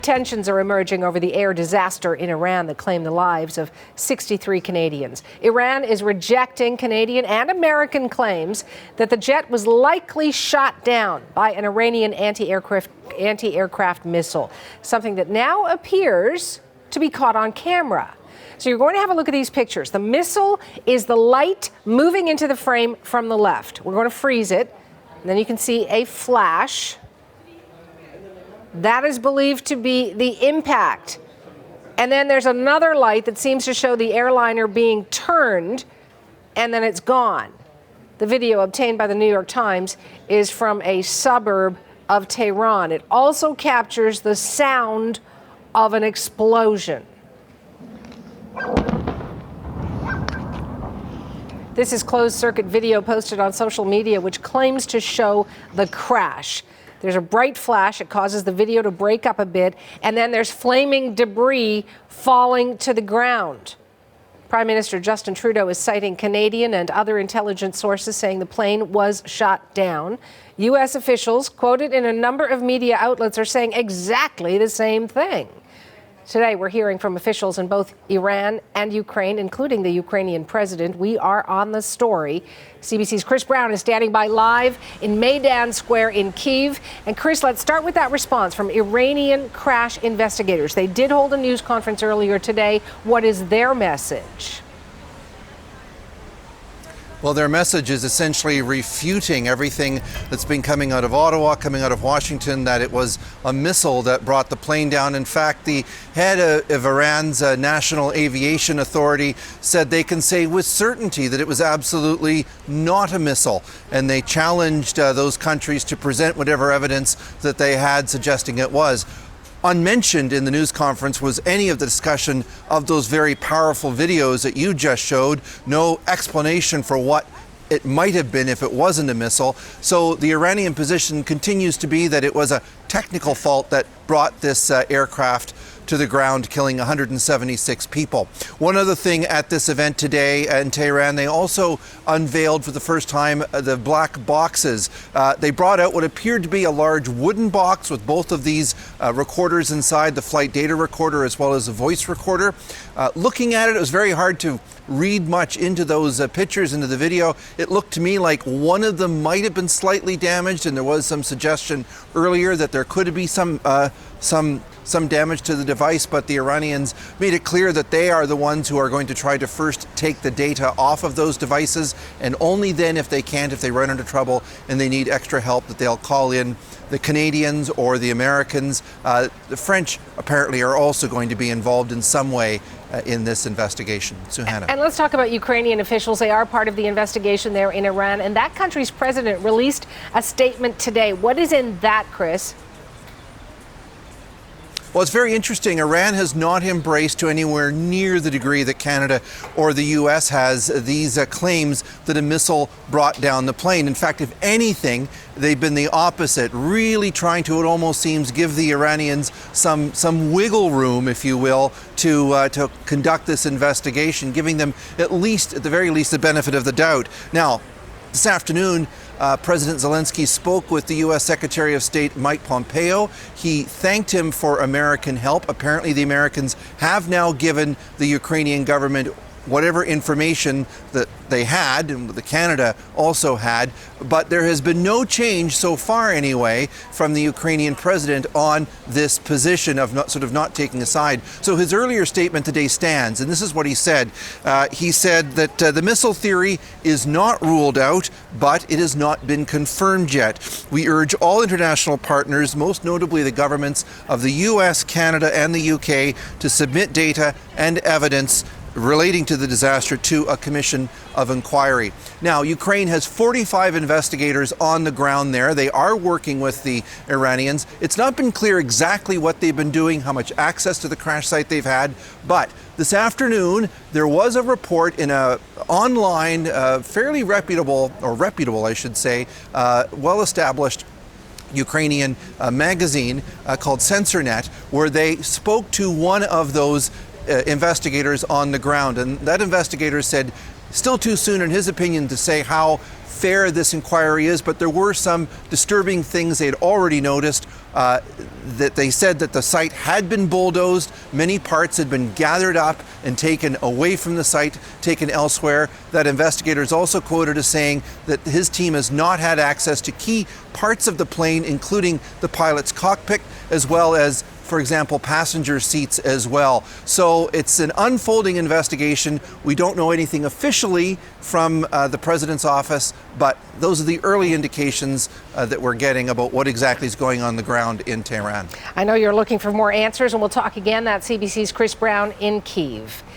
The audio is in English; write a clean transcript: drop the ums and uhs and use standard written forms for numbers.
Tensions are emerging over the air disaster in Iran that claimed the lives of 63 Canadians. Iran is rejecting Canadian and American claims that the jet was likely shot down by an Iranian anti-aircraft missile, something that now appears to be caught on camera. So you're going to have a look at these pictures. The missile is the light moving into the frame from the left. We're going to freeze it, and then you can see a flash. That is believed to be the impact. And then there's another light that seems to show the airliner being turned, and then it's gone. The video obtained by the New York Times is from a suburb of Tehran. It also captures the sound of an explosion. This is closed-circuit video posted on social media, which claims to show the crash. There's a bright flash. It causes the video to break up a bit, and then there's flaming debris falling to the ground. Prime Minister Justin Trudeau is citing Canadian and other intelligence sources saying the plane was shot down. U.S. officials, quoted in a number of media outlets, are saying exactly the same thing. Today, we're hearing from officials in both Iran and Ukraine, including the Ukrainian president. We are on the story. CBC's Chris Brown is standing by live in Maidan Square in Kyiv. And Chris, let's start with that response from Iranian crash investigators. They did hold a news conference earlier today. What is their message? Well, their message is essentially refuting everything that's been coming out of Ottawa, coming out of Washington, that it was a missile that brought the plane down. In fact, the head of Iran's National Aviation Authority said they can say with certainty that it was absolutely not a missile. And they challenged those countries to present whatever evidence that they had suggesting it was. Unmentioned in the news conference was any of the discussion of those very powerful videos that you just showed. No explanation for what it might have been if it wasn't a missile. So the Iranian position continues to be that it was a technical fault that brought this aircraft to the ground, killing 176 people. One other thing at this event today in Tehran, they also unveiled for the first time the black boxes. They brought out what appeared to be a large wooden box with both of these recorders inside, the flight data recorder as well as the voice recorder. Looking at it, it was very hard to read much into those pictures, into the video. It looked to me like one of them might have been slightly damaged, and there was some suggestion earlier that there could be some damage to the device, but the Iranians made it clear that they are the ones who are going to try to first take the data off of those devices, and only then, if they can't, if they run into trouble and they need extra help, that they'll call in the Canadians or the Americans. The French apparently are also going to be involved in some way in this investigation. Suhana. And let's talk about Ukrainian officials. They are part of the investigation there in Iran, and that country's president released a statement today. What is in that, Chris? Well, it's very interesting. Iran has not embraced to anywhere near the degree that Canada or the U.S. has these claims that a missile brought down the plane. In fact, if anything, they've been the opposite, really trying to, it almost seems, give the Iranians some wiggle room, if you will, to conduct this investigation, giving them at the very least, the benefit of the doubt. Now, this afternoon, President Zelensky spoke with the U.S. Secretary of State Mike Pompeo. He thanked him for American help. Apparently, the Americans have now given the Ukrainian government whatever information that they had, and the Canada also had, but there has been no change so far anyway from the Ukrainian president on this position of not taking a side. So his earlier statement today stands, and this is what he said. He said that the missile theory is not ruled out, but it has not been confirmed yet. We urge all international partners, most notably the governments of the US, Canada, and the UK, to submit data and evidence relating to the disaster to a commission of inquiry. Now, Ukraine has 45 investigators on the ground there. They are working with the Iranians. It's not been clear exactly what they've been doing, how much access to the crash site they've had, but this afternoon there was a report in a online, fairly reputable, I should say, well-established Ukrainian magazine called CensorNet, where they spoke to one of those investigators on the ground. And that investigator said, still too soon in his opinion to say how fair this inquiry is, but there were some disturbing things they'd already noticed. that they said that the site had been bulldozed, many parts had been gathered up and taken away from the site, taken elsewhere. That investigator is also quoted as saying that his team has not had access to key parts of the plane, including the pilot's cockpit, as well as, for example, passenger seats as well. So it's an unfolding investigation. We don't know anything officially from the president's office, but those are the early indications that we're getting about what exactly is going on the ground in Tehran. I know you're looking for more answers, and we'll talk again. That's CBC's Chris Brown in Kyiv.